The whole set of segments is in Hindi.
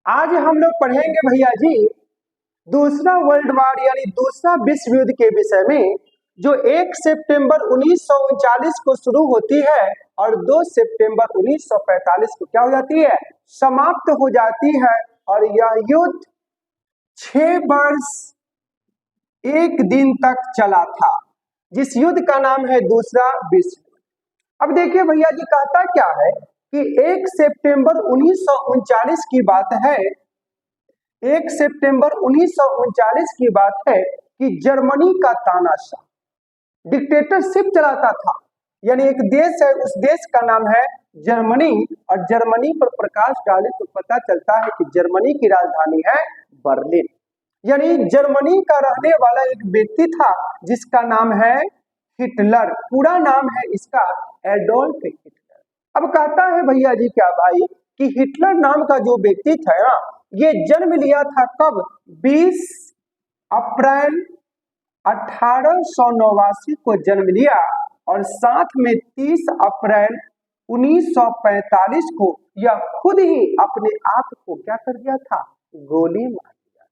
आज हम लोग पढ़ेंगे भैया जी दूसरा वर्ल्ड वार यानी दूसरा विश्व युद्ध के विषय में, जो 1 सितंबर 1939 को शुरू होती है और 2 सितंबर 1945 को क्या हो जाती है, समाप्त हो जाती है। और यह युद्ध 6 वर्ष 1 दिन तक चला था, जिस युद्ध का नाम है दूसरा विश्व युद्ध। अब देखिए भैया जी कहता क्या है कि 1 सितंबर 1939 की बात है। 1 सितंबर 1939 की बात है कि जर्मनी का तानाशाह डिक्टेटरशिप चलाता था, यानी एक देश है, उस देश का नाम है जर्मनी। और जर्मनी पर प्रकाश डाले तो पता चलता है कि जर्मनी की राजधानी है बर्लिन। यानी जर्मनी का रहने वाला एक व्यक्ति था जिसका नाम है हिटलर। पूरा नाम है इसका एडोल्फ हिटलर। अब कहता है भैया जी क्या भाई कि हिटलर नाम का जो व्यक्ति था ना, ये जन्म लिया था कब, 20 अप्रैल 1889 को जन्म लिया और साथ में 30 अप्रैल 1945 को यह खुद ही अपने आप को क्या कर दिया था, गोली मार दिया।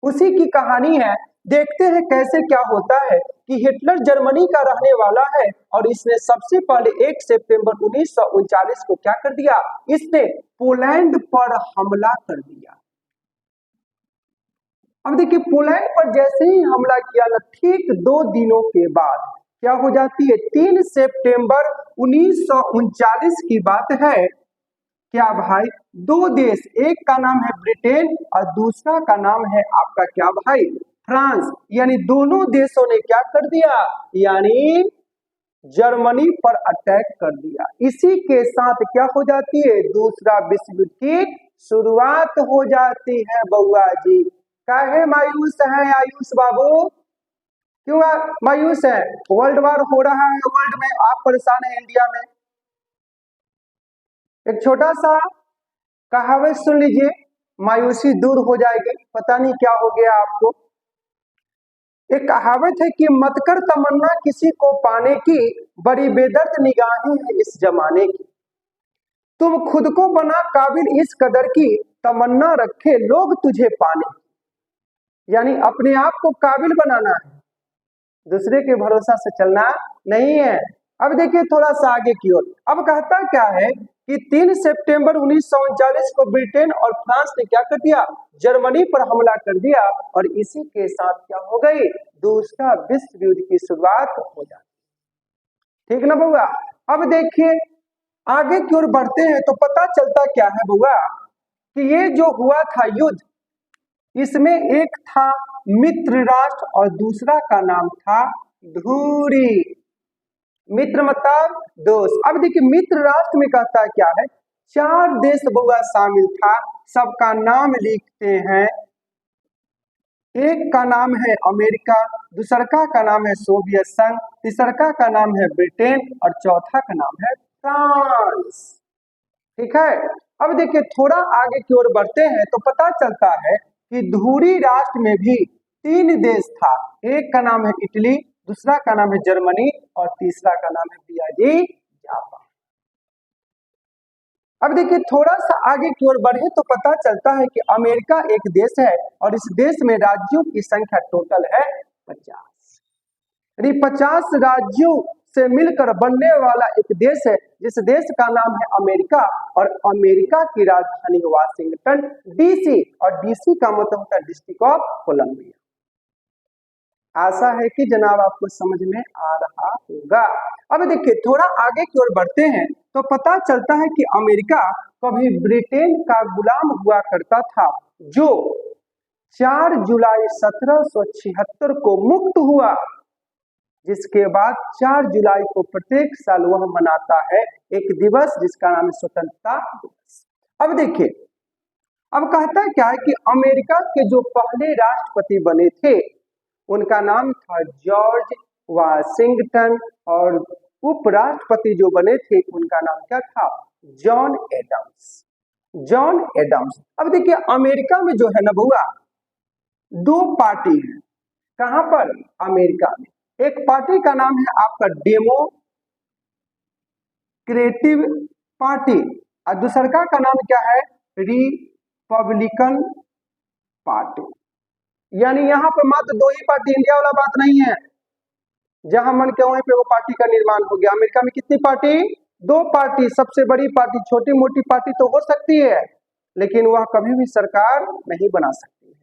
उसी की कहानी है, देखते हैं कैसे क्या होता है कि हिटलर जर्मनी का रहने वाला है और इसने सबसे पहले 1 सितंबर 1939 को क्या कर दिया, इसने पोलैंड पर हमला कर दिया। अब देखिए पोलैंड पर जैसे ही हमला किया ना, ठीक 2 दिनों के बाद क्या हो जाती है, 3 सितंबर 1939 की बात है। क्या भाई, 2 देश, एक का नाम है ब्रिटेन और दूसरा का नाम है आपका क्या भाई, फ्रांस। यानी दोनों देशों ने क्या कर दिया, यानी जर्मनी पर अटैक कर दिया। इसी के साथ क्या हो जाती है, दूसरा विश्व युद्ध की शुरुआत हो जाती है बउआ जी। काहे मायूस है आयुष बाबू, क्यों मायूस है? वर्ल्ड वार हो रहा है वर्ल्ड में, आप परेशान है इंडिया में। एक छोटा सा कहावत सुन लीजिए, मायूसी दूर हो जाएगी। पता नहीं क्या हो गया आपको। एक कहावत है कि मत कर तमन्ना किसी को पाने की, बड़ी बेदर्द निगाहें हैं इस जमाने की। तुम खुद को बना काबिल इस कदर की, तमन्ना रखे लोग तुझे पाने। यानी अपने आप को काबिल बनाना है, दूसरे के भरोसा से चलना नहीं है। अब देखिए थोड़ा सा आगे की ओर, अब कहता क्या है कि 3 सितंबर 1939 को ब्रिटेन और फ्रांस ने क्या कर दिया, जर्मनी पर हमला कर दिया और इसी के साथ क्या हो गई, दूसरा विश्व युद्ध की शुरुआत हो जाती। ठीक ना बउआ। अब देखिए आगे की ओर बढ़ते हैं तो पता चलता क्या है बउआ कि ये जो हुआ था युद्ध, इसमें एक था मित्र राष्ट्र और दूसरा का नाम था धुरी। मित्र मतलब दोस्त। अब देखिए मित्र राष्ट्र में कहता क्या है, 4 देश बउआ शामिल था, सबका नाम लिखते हैं। एक का नाम है अमेरिका, दूसरा का नाम है सोवियत संघ, तीसरा का नाम है ब्रिटेन और चौथा का नाम है फ्रांस। ठीक है। अब देखिए थोड़ा आगे की ओर बढ़ते हैं तो पता चलता है कि धुरी राष्ट्र में भी 3 देश था। एक का नाम है इटली, दूसरा का नाम है जर्मनी और तीसरा का नाम है भैया जी जापान। अब देखिए थोड़ा सा आगे की ओर बढ़े तो पता चलता है कि अमेरिका एक देश है और इस देश में राज्यों की संख्या टोटल है 50। यानी 50 राज्यों से मिलकर बनने वाला एक देश है, जिस देश का नाम है अमेरिका। और अमेरिका की राजधानी वाशिंगटन डीसी, और डीसी का मतलब होता है डिस्ट्रिक्ट ऑफ कोलंबिया। आशा है कि जनाब आपको समझ में आ रहा होगा। अब देखिए थोड़ा आगे की ओर बढ़ते हैं तो पता चलता है कि अमेरिका कभी ब्रिटेन का गुलाम हुआ करता था, जो 4 जुलाई 1776 को मुक्त हुआ, जिसके बाद 4 जुलाई को प्रत्येक साल वह मनाता है एक दिवस जिसका नाम है स्वतंत्रता दिवस। अब देखिए अब कहता क्या है कि अमेरिका के जो पहले राष्ट्रपति बने थे उनका नाम था जॉर्ज वाशिंगटन, और उपराष्ट्रपति जो बने थे उनका नाम क्या था, जॉन एडम्स। John Adams. अब देखिए अमेरिका में जो है ना बउआ, 2 पार्टी है। कहां पर, अमेरिका में। एक पार्टी का नाम है आपका डेमोक्रेटिक पार्टी और दूसरा का नाम क्या है, रिपब्लिकन पार्टी। यानी यहाँ पर मात्र दो ही पार्टी, इंडिया वाला बात नहीं है, जहां मन के वहीं पे वो पार्टी का निर्माण हो गया। अमेरिका में कितनी पार्टी? दो पार्टी। सबसे बड़ी पार्टी, छोटी मोटी पार्टी तो हो सकती है, लेकिन वह कभी भी सरकार नहीं बना सकती है।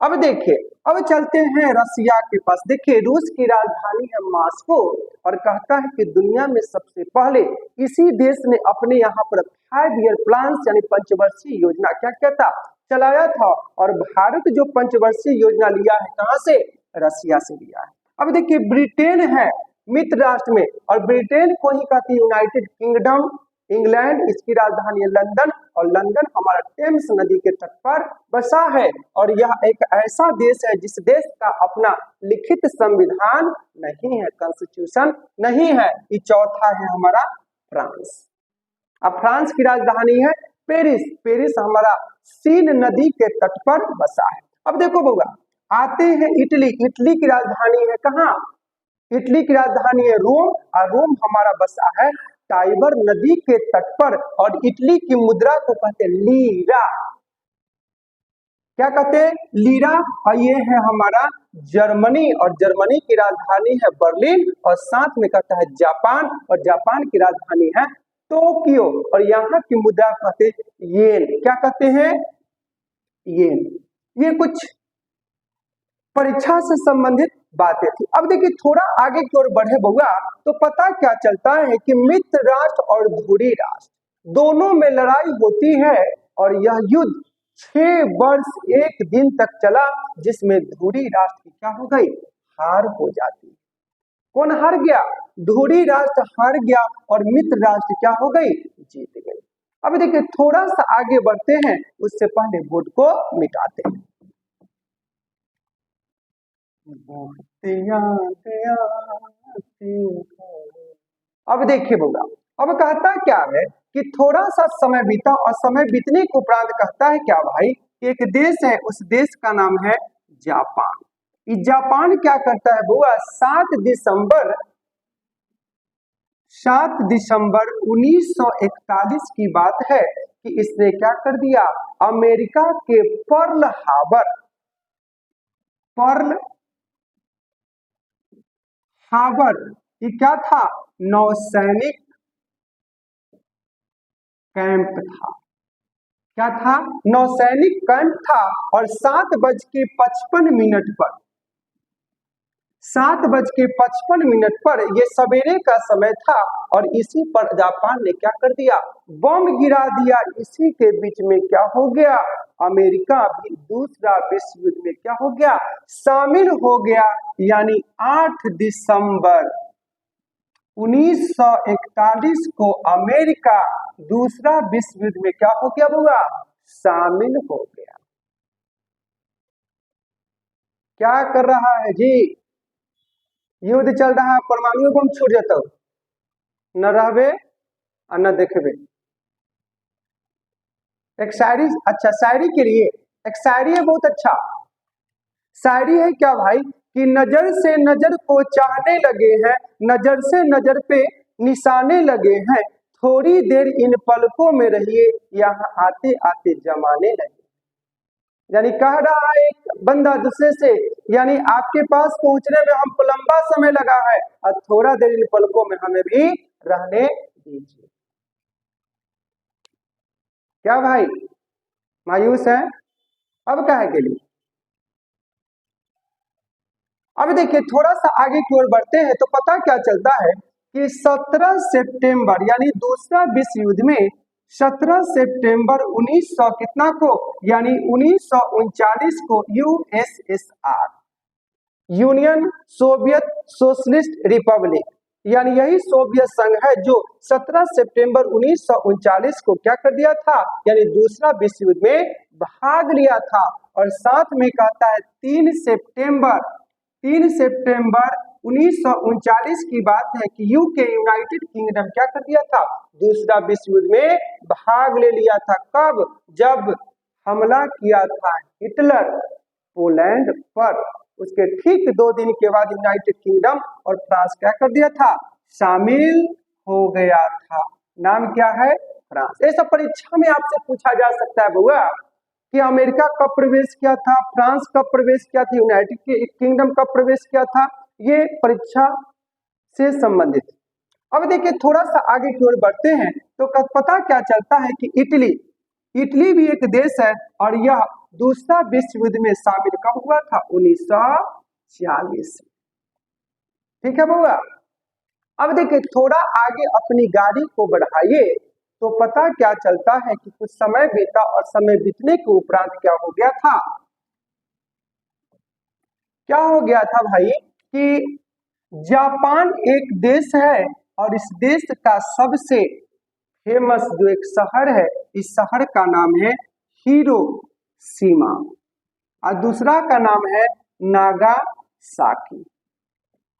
अब देखिए, अब चलते हैं रसिया के पास। देखिए, रूस की राजधानी है मॉस्को, और कहता है कि दुनिया में सबसे पहले इसी देश ने अपने यहाँ पर 5 ईयर प्लान यानी पंचवर्षीय योजना क्या कहता चलाया था। और भारत जो पंचवर्षीय योजना लिया है, कहां से? रसिया से लिया है। अब देखिए, ब्रिटेन है मित्र राष्ट्र में, और ब्रिटेन को ही कहती है यूनाइटेड किंगडम। इंग्लैंड, इसकी राजधानी है लंदन, और लंदन हमारा टेम्स नदी के तट पर बसा है। और यह एक ऐसा देश है जिस देश का अपना लिखित संविधान नहीं है, कॉन्स्टिट्यूशन नहीं है। ये चौथा है हमारा फ्रांस। अब फ्रांस की राजधानी है पेरिस। पेरिस हमारा सीन नदी के तट पर बसा है। अब देखो बउआ, आते हैं इटली। इटली की राजधानी है कहाँ? इटली की राजधानी है रोम, और रोम हमारा बसा है टाइबर नदी के तट पर। और इटली की मुद्रा को कहते हैं लीरा। क्या कहते हैं? लीरा। और ये है हमारा जर्मनी, और जर्मनी की राजधानी है बर्लिन, और साथ में कहता है जापान, और जापान की राजधानी है टोक्यो, और यहाँ की मुद्रा कहते हैं येन। क्या कहते हैं? येन। ये कुछ परीक्षा से संबंधित बातें थी। अब देखिए, थोड़ा आगे की ओर बढ़े बउआ, तो पता क्या चलता है कि मित्र राष्ट्र और धुरी राष्ट्र दोनों में लड़ाई होती है, और यह युद्ध 6 वर्ष 1 दिन तक चला, जिसमें धुरी राष्ट्र की क्या हो गई? हार हो जाती है। कौन हार गया? धुरी राष्ट्र हार गया, और मित्र राष्ट्र क्या हो गई? जीत गई। अब देखिए, थोड़ा सा आगे बढ़ते हैं, उससे पहले बोर्ड को मिटाते हैं। अब देखिए बउआ, अब कहता क्या है कि थोड़ा सा समय बीता, और समय बीतने के उपरांत कहता है क्या भाई कि एक देश है, उस देश का नाम है जापान। इस जापान क्या करता है बउआ? 7 दिसंबर 1941 की बात है कि इसने क्या कर दिया? अमेरिका के पर्ल हार्बर, ये क्या था? नौसैनिक कैंप था। क्या था? नौसैनिक कैंप था। और 7:55 पर ये सवेरे का समय था, और इसी पर जापान ने क्या कर दिया? बम गिरा दिया। इसी के बीच में क्या हो गया? अमेरिका भी दूसरा विश्व युद्ध में क्या हो गया? शामिल हो गया। यानी 8 दिसंबर 1941 को अमेरिका दूसरा विश्व युद्ध में क्या हो गया बुआ? शामिल हो गया। क्या कर रहा है जी? युद्ध चल रहा है, परमाणु बम छूट जाता न रहबे और न देखबे। एक शायरी, अच्छा शायरी के लिए एक शायरी है बहुत अच्छा। शायरी है क्या भाई कि नजर से नजर को चाहने लगे हैं, नजर से नजर पे निशाने लगे हैं, थोड़ी देर इन पलकों में रहिए, यहाँ आते आते जमाने लगे। यानी कह रहा है एक बंदा दूसरे से, यानी आपके पास पहुंचने में हमको लंबा समय लगा है, और थोड़ा देर इन पलकों में हमें भी रहने दीजिए। क्या भाई मायूस है? अब क्या है के लिए? अब देखिए, थोड़ा सा आगे की ओर बढ़ते हैं तो पता क्या चलता है कि 17 सितंबर यानी दूसरा विश्व युद्ध में 17 सितंबर 1900 कितना को, यानी 1939 को USSR, union Soviet socialist Republic, यानी यही सोवियत संघ है जो 17 सितंबर 1939 को क्या कर दिया था? यानी दूसरा विश्व युद्ध में भाग लिया था। और साथ में कहता है 3 सितंबर 1939 की बात है कि यूके यूनाइटेड किंगडम क्या कर दिया था? दूसरा विश्व युद्ध में भाग ले लिया था। कब? जब हमला किया था हिटलर पोलैंड पर, उसके ठीक 2 दिन के बाद यूनाइटेड किंगडम और फ्रांस क्या कर दिया था? शामिल हो गया था। नाम क्या है? फ्रांस। ये सब परीक्षा में आपसे पूछा जा सकता है बुआ कि अमेरिका कब प्रवेश किया था, फ्रांस कब प्रवेश किया था, यूनाइटेड किंगडम कब प्रवेश किया था, ये परीक्षा से संबंधित। अब देखिए थोड़ा सा आगे की ओर बढ़ते हैं तो पता क्या चलता है कि इटली भी एक देश है और यह दूसरा विश्व युद्ध में शामिल कब हुआ था, 1940। ठीक है बुआ। अब देखिए थोड़ा आगे अपनी गाड़ी को बढ़ाइए तो पता क्या चलता है कि कुछ समय बीता और समय बीतने के उपरांत क्या हो गया था, क्या हो गया था भाई कि जापान एक देश है और इस देश का सबसे फेमस जो एक शहर है, इस शहर का नाम है हिरोशिमा और दूसरा का नाम है नागासाकी।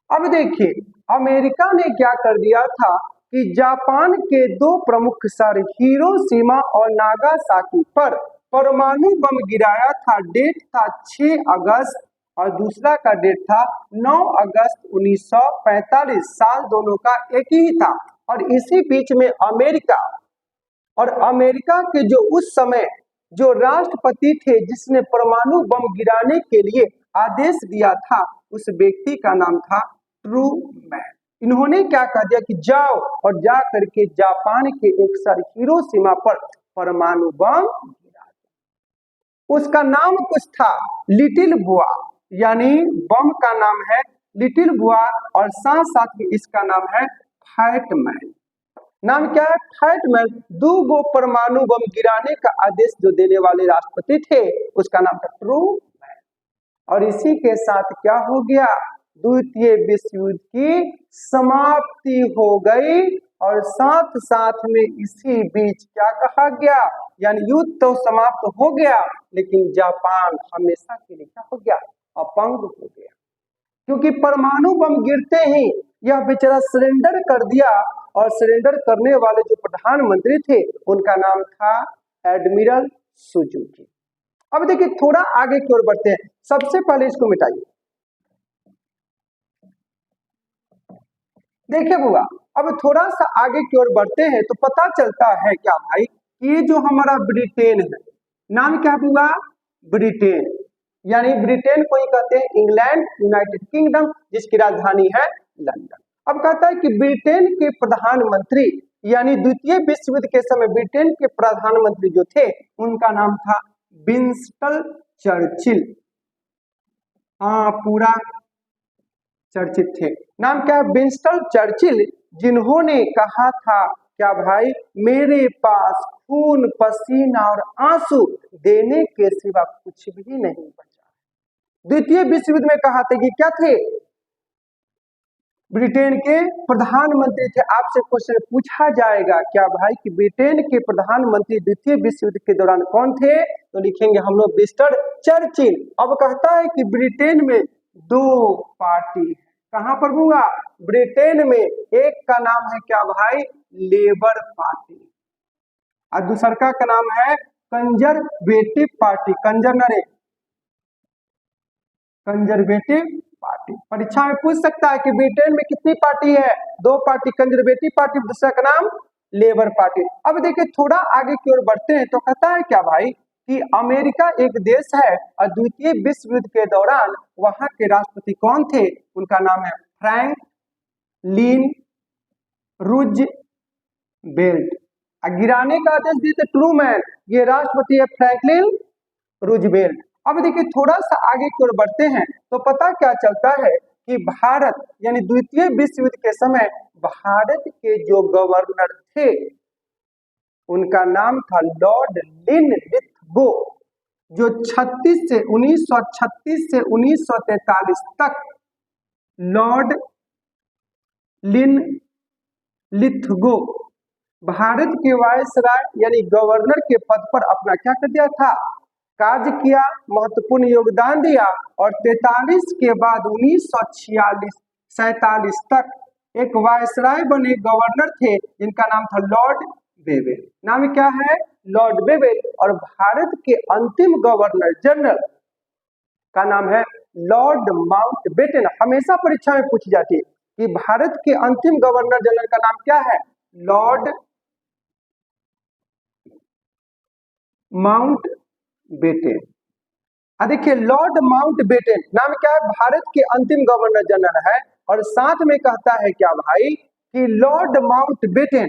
अब देखिए अमेरिका ने क्या कर दिया था कि जापान के दो प्रमुख शहर हिरोशिमा और नागासाकी पर परमाणु बम गिराया था। डेट था 6 अगस्त और दूसरा का डेट था 9 अगस्त 1945। साल दोनों का एक ही था और इसी बीच में अमेरिका के जो उस समय जो राष्ट्रपति थे जिसने परमाणु बम गिराने के लिए आदेश दिया था, उस व्यक्ति का नाम था ट्रूमैन। इन्होंने क्या कह दिया कि जाओ और जा करके जापान के एक शहर हिरोशिमा पर परमाणु बम गिरा दो। उसका नाम कुछ था लिटिल बुआ, यानी बम का नाम है लिटिल बुआ और साथ साथ में इसका नाम है फैट मैन। नाम क्या है, फैट मैन। 2 गो परमाणु बम गिराने का आदेश जो देने वाले राष्ट्रपति थे उसका नाम था ट्रूमैन। और इसी के साथ क्या हो गया, द्वितीय विश्व युद्ध की समाप्ति हो गई और साथ साथ में इसी बीच क्या कहा गया, यानी युद्ध तो समाप्त हो गया लेकिन जापान हमेशा के लिए क्या हो गया, अपंग हो गया। क्योंकि परमाणु बम गिरते ही यह बेचारा सरेंडर कर दिया और सरेंडर करने वाले जो प्रधानमंत्री थे उनका नाम था एडमिरल सुजुकी। अब देखिए थोड़ा आगे की ओर बढ़ते हैं। सबसे पहले इसको मिटाइए। देखिए बुआ अब थोड़ा सा आगे की ओर बढ़ते हैं तो पता चलता है क्या भाई, ये जो हमारा ब्रिटेन है, नाम क्या बुआ, ब्रिटेन, यानी ब्रिटेन को ही कहते हैं इंग्लैंड, यूनाइटेड किंगडम, जिसकी राजधानी है लंदन। अब कहता है कि ब्रिटेन के प्रधानमंत्री, यानी द्वितीय विश्व युद्ध के समय ब्रिटेन के प्रधानमंत्री जो थे उनका नाम था विंस्टन चर्चिल। हाँ पूरा चर्चित थे। नाम क्या है, विंस्टन चर्चिल, जिन्होंने कहा था क्या भाई, मेरे पास खून पसीना और आंसू देने के सिवा कुछ भी नहीं बचा। द्वितीय विश्व युद्ध में कहा था कि क्या थे, ब्रिटेन के प्रधानमंत्री थे। आपसे क्वेश्चन पूछा जाएगा क्या भाई कि ब्रिटेन के प्रधानमंत्री द्वितीय विश्व युद्ध के दौरान कौन थे, तो लिखेंगे हम लोग विंस्टन चर्चिल। अब कहता है कि ब्रिटेन में 2 पार्टी, कहां पर हुआ, ब्रिटेन में। एक का नाम है क्या भाई, लेबर पार्टी और दूसरा का नाम है कंजर्वेटिव पार्टी। Conservative party. परीक्षा में पूछ सकता है कि ब्रिटेन में कितनी पार्टी है, 2 पार्टी, कंजर्वेटिव पार्टी, दूसरा का नाम लेबर पार्टी। अब देखिए थोड़ा आगे की ओर बढ़ते हैं तो कहता है क्या भाई कि अमेरिका एक देश है और द्वितीय विश्व युद्ध के दौरान वहां के राष्ट्रपति कौन थे, उनका नाम है फ्रैंकलिन रूजवेल्ट। गिराने का आदेश दिए थे ट्रूमैन, ये राष्ट्रपति है फ्रैंकलिन रूजवेल्ट। अब देखिए थोड़ा सा आगे की ओर बढ़ते हैं तो पता क्या चलता है कि भारत, यानी द्वितीय विश्व युद्ध के समय भारत के जो गवर्नर थे उनका नाम था लॉर्ड लिनलिथगो, जो 1936 से 1943 तक लॉर्ड लिनलिथगो भारत के वायसराय यानी गवर्नर के पद पर अपना क्या कर दिया था, कार्य किया, महत्वपूर्ण योगदान दिया और 43 के बाद 1946-47 तक एक वायसराय बने गवर्नर थे जिनका नाम था लॉर्ड वेवेल। नाम क्या है, लॉर्ड वेवेल। और भारत के अंतिम गवर्नर जनरल का नाम है लॉर्ड माउंटबेटन। हमेशा परीक्षा में पूछी जाती है कि भारत के अंतिम गवर्नर जनरल का नाम क्या है, लॉर्ड बेटेन। देखिए लॉर्ड माउंट बेटेन नाम क्या है, भारत के अंतिम गवर्नर जनरल है। और साथ में कहता है क्या भाई कि लॉर्ड माउंट बेटेन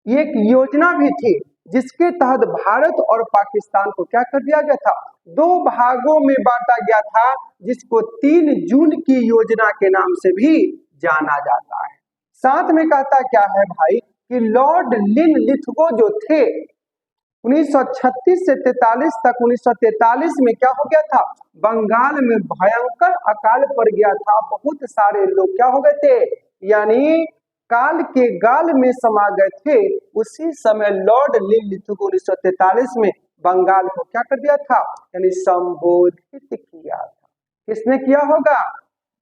एक योजना भी थी जिसके तहत भारत और पाकिस्तान को क्या कर दिया गया था, दो भागों में बांटा गया था, जिसको 3 जून की योजना के नाम से भी जाना जाता है। साथ में कहता क्या है भाई कि लॉर्ड लिनलिथगो जो थे 1936 से 43 तक, 1943 में क्या हो गया था, बंगाल में भयंकर अकाल पड़ गया था, बहुत सारे लोग क्या हो गए थे, यानी काल के गाल में समा गए थे। उसी समय लॉर्ड लिनलिथगो 1943 में बंगाल को क्या कर दिया था, यानी संबोधित किया था। किसने किया होगा,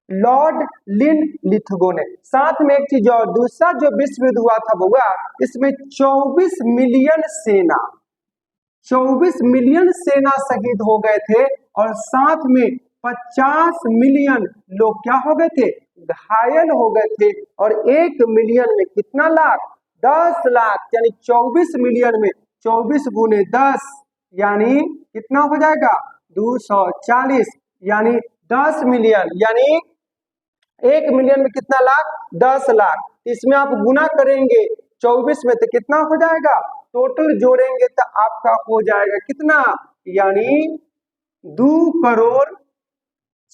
लॉर्ड लिनलिथगो ने। साथ में एक चीज और, दूसरा जो विश्व युद्ध हुआ था बउआ, इसमें 24 मिलियन सेना 24 मिलियन सेना शहीद हो गए थे और साथ में 50 मिलियन लोग क्या हो गए थे, घायल हो गए थे। और 1 मिलियन में कितना लाख, 10 लाख, यानी 24 मिलियन में 24 गुने 10 यानी कितना हो जाएगा 240, यानी 10 मिलियन, यानी 1 मिलियन में कितना लाख, 10 लाख। इसमें आप गुना करेंगे 24 में तो कितना हो जाएगा, टोटल जोड़ेंगे तो आपका हो जाएगा कितना, यानी 2 करोड़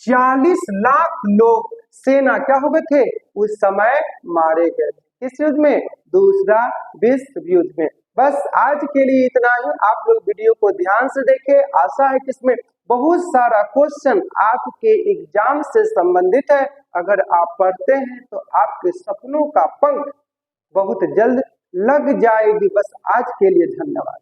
40 लाख लोग सेना क्या हो गए थे उस समय मारे गए थे। किस युद्ध में, दूसरा विश्व युद्ध में। बस आज के लिए इतना ही। आप लोग वीडियो को ध्यान से देखें, आशा है कि इसमें बहुत सारा क्वेश्चन आपके एग्जाम से संबंधित है। अगर आप पढ़ते हैं तो आपके सपनों का पंख बहुत जल्द लग जाएगी। बस आज के लिए धन्यवाद।